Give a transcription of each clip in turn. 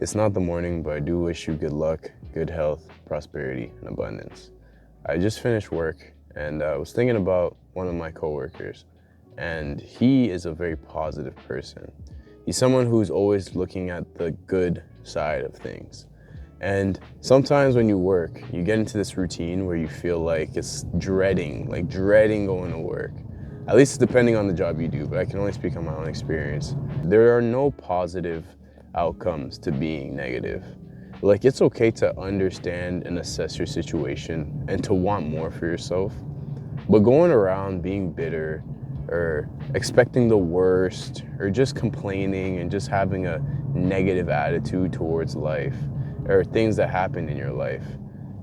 It's not the morning, but I do wish you good luck, good health, prosperity, and abundance. I just finished work and I was thinking about one of my coworkers, and he is a very positive person. He's someone who's always looking at the good side of things. And sometimes when you work, you get into this routine where you feel like it's dreading going to work. At least depending on the job you do, but I can only speak on my own experience. There are no positive outcomes to being negative. Like, it's okay to understand and assess your situation and to want more for yourself, but going around being bitter or expecting the worst or just complaining and just having a negative attitude towards life or things that happen in your life,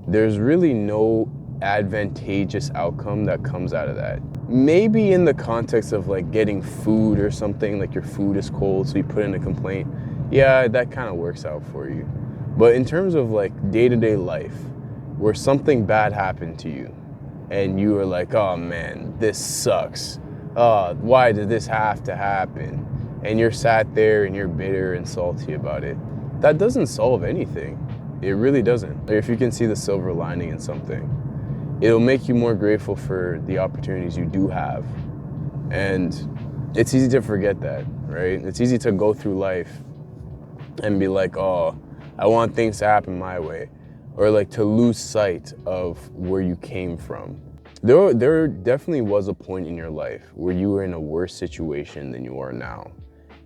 there's really no advantageous outcome that comes out of that. Maybe in the context of like getting food or something, like your food is cold, so you put in a complaint. Yeah, that kind of works out for you. But in terms of like day-to-day life, where something bad happened to you and you were like, oh man, this sucks. Why did this have to happen? And you're sat there and you're bitter and salty about it. That doesn't solve anything. It really doesn't. If you can see the silver lining in something, it'll make you more grateful for the opportunities you do have. And it's easy to forget that, right? It's easy to go through life and be like, oh, I want things to happen my way, or like to lose sight of where you came from. There definitely was a point in your life where you were in a worse situation than you are now.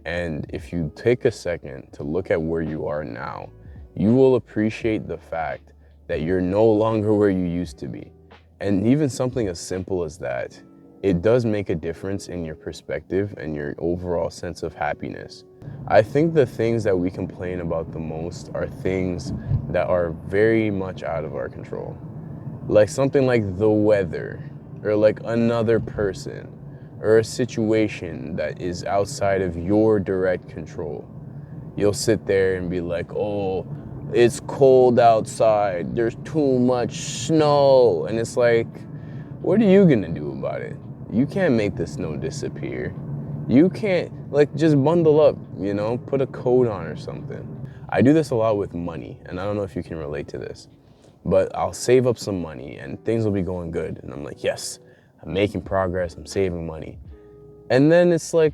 And if you take a second to look at where you are now, you will appreciate the fact that you're no longer where you used to be. And even something as simple as that, it does make a difference in your perspective and your overall sense of happiness. I think the things that we complain about the most are things that are very much out of our control. Like something like the weather, or like another person, or a situation that is outside of your direct control. You'll sit there and be like, oh, it's cold outside, there's too much snow. And it's like, what are you gonna do about it? You can't make the snow disappear. You can't, like, just bundle up, you know, put a coat on or something. I do this a lot with money, and I don't know if you can relate to this, but I'll save up some money and things will be going good. And I'm like, yes, I'm making progress, I'm saving money. And then it's like,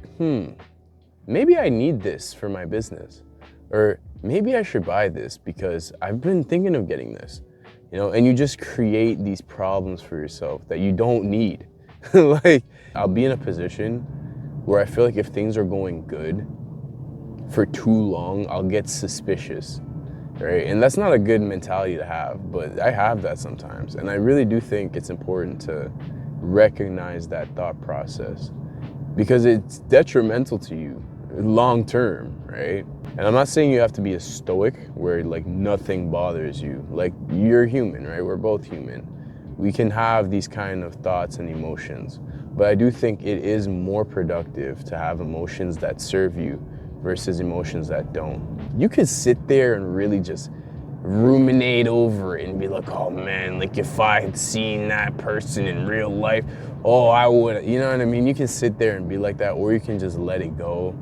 maybe I need this for my business. Or maybe I should buy this because I've been thinking of getting this, you know, and you just create these problems for yourself that you don't need. Like, I'll be in a position where I feel like if things are going good for too long, I'll get suspicious, right? And that's not a good mentality to have, but I have that sometimes. And I really do think it's important to recognize that thought process because it's detrimental to you long term, right? And I'm not saying you have to be a stoic where like nothing bothers you. Like, you're human, right? We're both human. We can have these kind of thoughts and emotions, but I do think it is more productive to have emotions that serve you versus emotions that don't. You could sit there and really just ruminate over it and be like, oh man, like if I had seen that person in real life, oh, I would, you know what I mean? You can sit there and be like that, or you can just let it go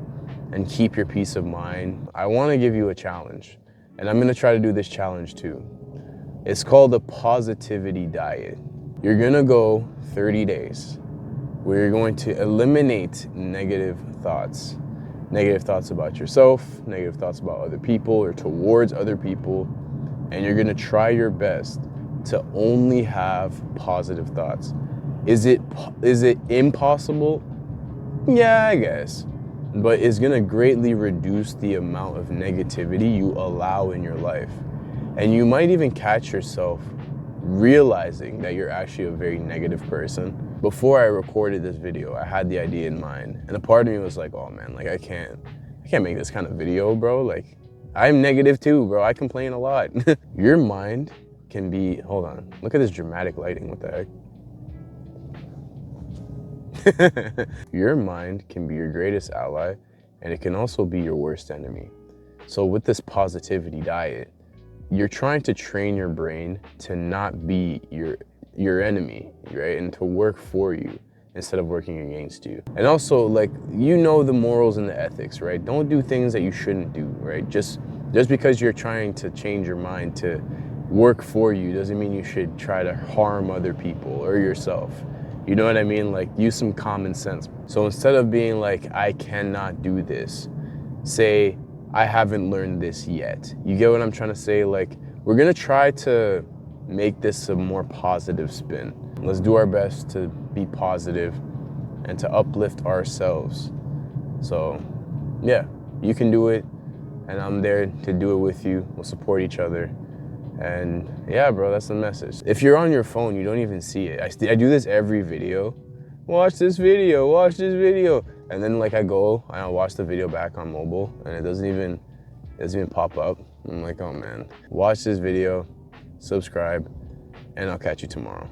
and keep your peace of mind. I want to give you a challenge, and I'm going to try to do this challenge too. It's called the positivity diet. You're going to go 30 days where you're going to eliminate negative thoughts about yourself, negative thoughts about other people or towards other people, and you're going to try your best to only have positive thoughts. Is it impossible? Yeah, I guess. But it's going to greatly reduce the amount of negativity you allow in your life. And you might even catch yourself realizing that you're actually a very negative person. Before I recorded this video, I had the idea in mind, and a part of me was like, oh man, like I can't make this kind of video, bro. Like, I'm negative too, bro. I complain a lot. Your mind can be, hold on, look at this dramatic lighting, what the heck? Your mind can be your greatest ally, and it can also be your worst enemy. So with this positivity diet, you're trying to train your brain to not be your enemy, right? And to work for you instead of working against you. And also, like, you know the morals and the ethics, right? Don't do things that you shouldn't do, right? Just Just because you're trying to change your mind to work for you doesn't mean you should try to harm other people or yourself. You know what I mean? Like, use some common sense. So instead of being like, I cannot do this, say, I haven't learned this yet. You get what I'm trying to say? Like, we're gonna try to make this a more positive spin. Let's do our best to be positive and to uplift ourselves. So yeah, you can do it, and I'm there to do it with you. We'll support each other. And yeah, bro, that's the message. If you're on your phone, you don't even see it. I do this every video. Watch this video, watch this video. And then like I go and I watch the video back on mobile and it doesn't even pop up. I'm like, oh man. Watch this video, subscribe, and I'll catch you tomorrow.